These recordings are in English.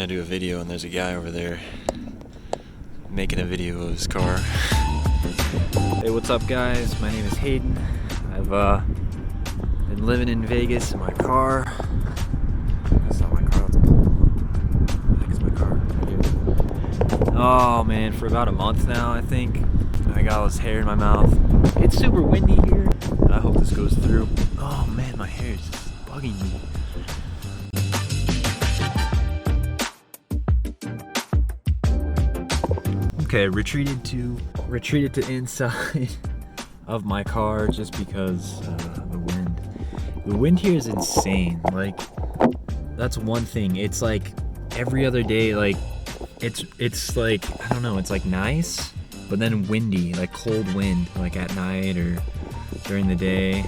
gonna do a video, and there's a guy over there making a video of his car. Hey, what's up, guys? My name is Hayden. I've been living in Vegas in my car. That's not my car, that's a pole. I think it's my car. Oh man, for about a month now, I think. I got all this hair in my mouth. It's super windy here, and I hope this goes through. Oh man, my hair is just bugging me. Okay, retreated to inside of my car just because the wind. The wind here is insane. Like, that's one thing. It's like every other day, like it's like, I don't know, it's like nice, but then windy, like cold wind, like at night or during the day.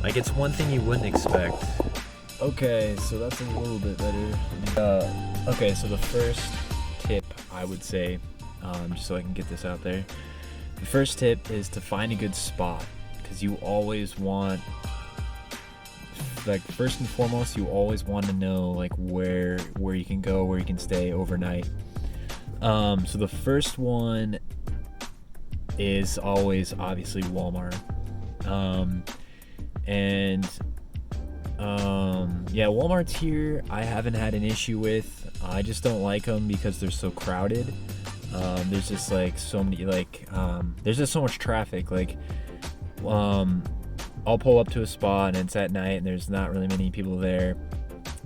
Like, it's one thing you wouldn't expect. Okay, so that's a little bit better. Okay, so the first tip I would say, just so I can get this out there, the first tip is to find a good spot, because you always want, like, first and foremost, you always want to know like where you can go, where you can stay overnight. So the first one is always obviously Walmart, yeah, Walmart's here. I haven't had an issue with. I just don't like them because they're so crowded. There's just like so many, like there's just so much traffic. Like, I'll pull up to a spot and it's at night and there's not really many people there,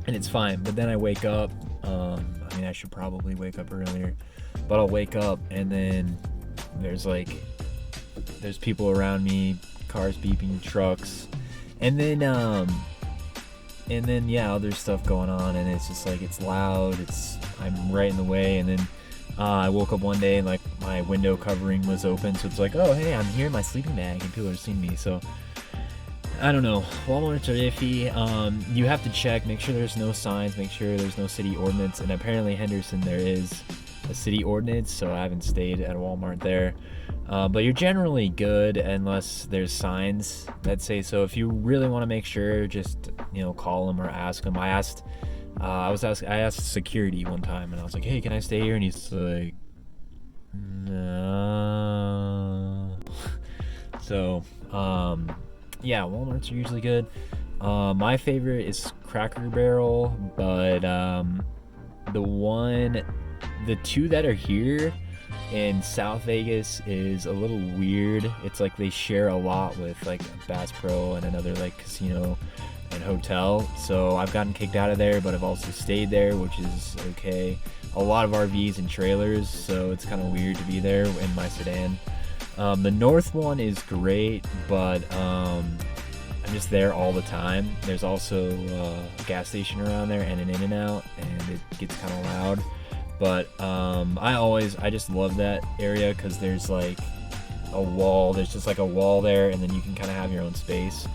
and it's fine. But then I wake up. I mean, I should probably wake up earlier, but I'll wake up and then there's people around me, cars beeping, trucks, and then yeah, other stuff going on, and it's just like, it's loud, I'm right in the way. And then I woke up one day and like my window covering was open, so it's like, oh hey, I'm here in my sleeping bag and people are seeing me. So I don't know, Walmart's are iffy. You have to check, make sure there's no signs, make sure there's no city ordinance, and apparently Henderson there is a city ordinance, so I haven't stayed at a Walmart there. But you're generally good unless there's signs that say so. If you really want to make sure, just, call them or ask them. I asked security one time, and I was like, hey, can I stay here? And he's like, no. So yeah, Walmart's are usually good. My favorite is Cracker Barrel, but the two that are here in South Vegas is a little weird. It's like they share a lot with like Bass Pro and another like casino and hotel. So I've gotten kicked out of there, but I've also stayed there, which is okay. A lot of RVs and trailers, so it's kind of weird to be there in my sedan. The North one is great, but I'm just there all the time. There's also a gas station around there and an In-N-Out, and it gets kind of loud. But I just love that area because there's like a wall. There's just like a wall there, and then you can kind of have your own space.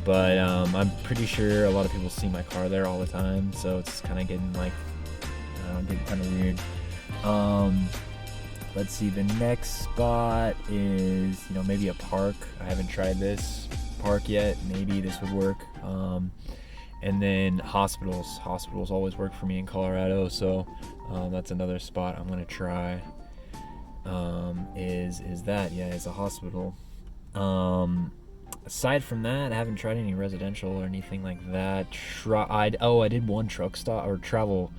But I'm pretty sure a lot of people see my car there all the time, so it's kind of getting like, getting kind of weird. Let's see, the next spot is, maybe a park. I haven't tried this park yet. Maybe this would work. And then hospitals. Hospitals always work for me in Colorado, so that's another spot I'm gonna try. Is a hospital. Aside from that, I haven't tried any residential or anything like that. I did one truck stop or travel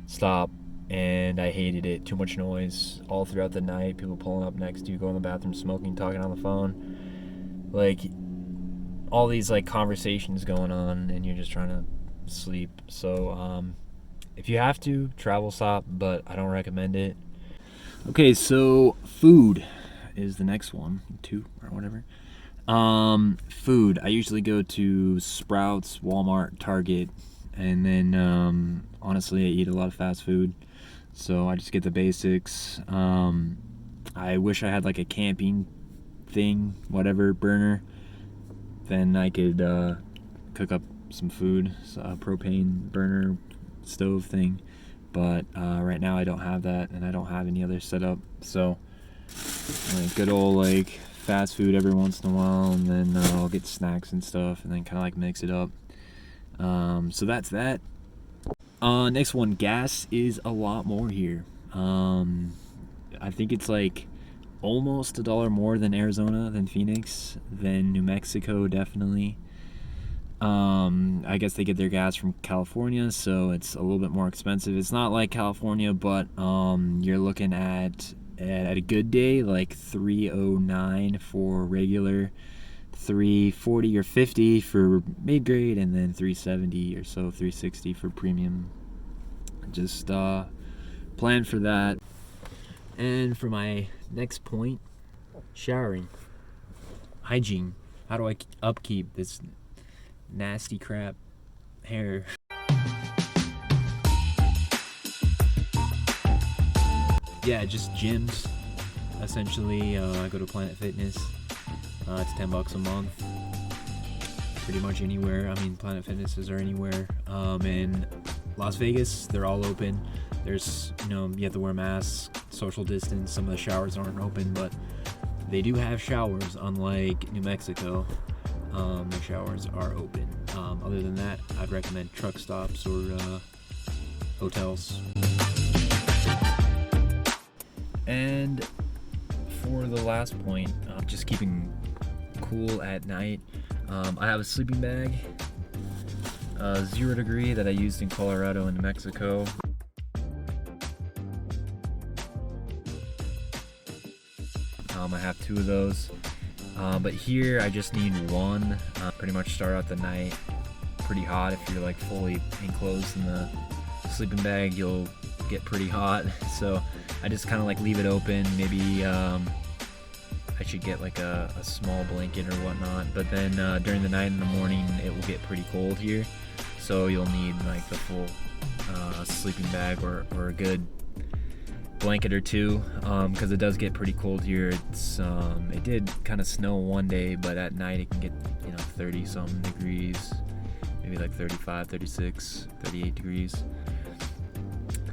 stop, and I hated it. Too much noise all throughout the night. People pulling up next to you, going to the bathroom, smoking, talking on the phone. Like, all these like conversations going on, and you're just trying to sleep. So if you have to, travel stop, but I don't recommend it. Okay, so food is the next one, 2 or whatever. Food, I usually go to Sprouts, Walmart, Target, and then honestly I eat a lot of fast food, so I just get the basics. I wish I had like a camping thing, whatever, burner. Then I could cook up some food, propane burner stove thing, but right now I don't have that, and I don't have any other setup. So like good old like fast food every once in a while, and then I'll get snacks and stuff, and then kind of like mix it up. So that's that. Next one, gas is a lot more here. I think it's like almost $1 more than Arizona, than Phoenix, than New Mexico, definitely. I guess they get their gas from California, so it's a little bit more expensive. It's not like California, but you're looking at a good day like $3.09 for regular, $3.40 or $3.50 for mid grade, and then $3.70 or so, $3.60 for premium. Just plan for that. And for my next point, showering, hygiene. How do I upkeep this nasty crap hair? Yeah, just gyms. Essentially, I go to Planet Fitness. It's $10 a month. Pretty much anywhere. I mean, Planet Fitnesses are anywhere. In Las Vegas, they're all open. There's, you have to wear masks, social distance. Some of the showers aren't open, but they do have showers, unlike New Mexico. The showers are open. Other than that, I'd recommend truck stops or hotels. And for the last point, just keeping cool at night. I have a sleeping bag, 0 degree, that I used in Colorado and New Mexico. I have 2 of those, but here I just need 1. Pretty much start out the night pretty hot. If you're like fully enclosed in the sleeping bag, you'll get pretty hot. So I just kind of like leave it open. Maybe I should get like a small blanket or whatnot, but then during the night and the morning it will get pretty cold here, so you'll need like the full sleeping bag or a good blanket or 2, because it does get pretty cold here. It did kind of snow one day, but at night it can get 30 something degrees, maybe like 35, 36, 38 degrees.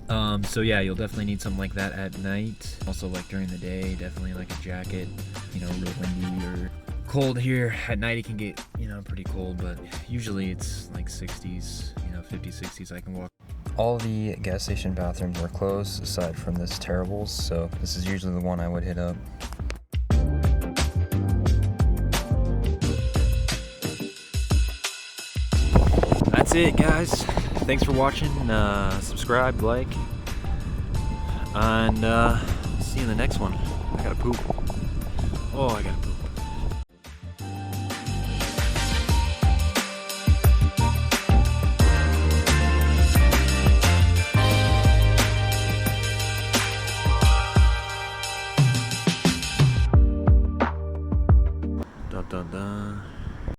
So yeah, you'll definitely need something like that at night. Also, like during the day, definitely like a jacket. Real windy or cold here. At night it can get pretty cold, but usually it's like 60s, 50s, 60s. I can walk. All the gas station bathrooms are closed aside from this Terrible's, so this is usually the one I would hit up. That's it, guys. Thanks for watching. Subscribe, like, and see you in the next one. I gotta poop. Oh, I gotta poop.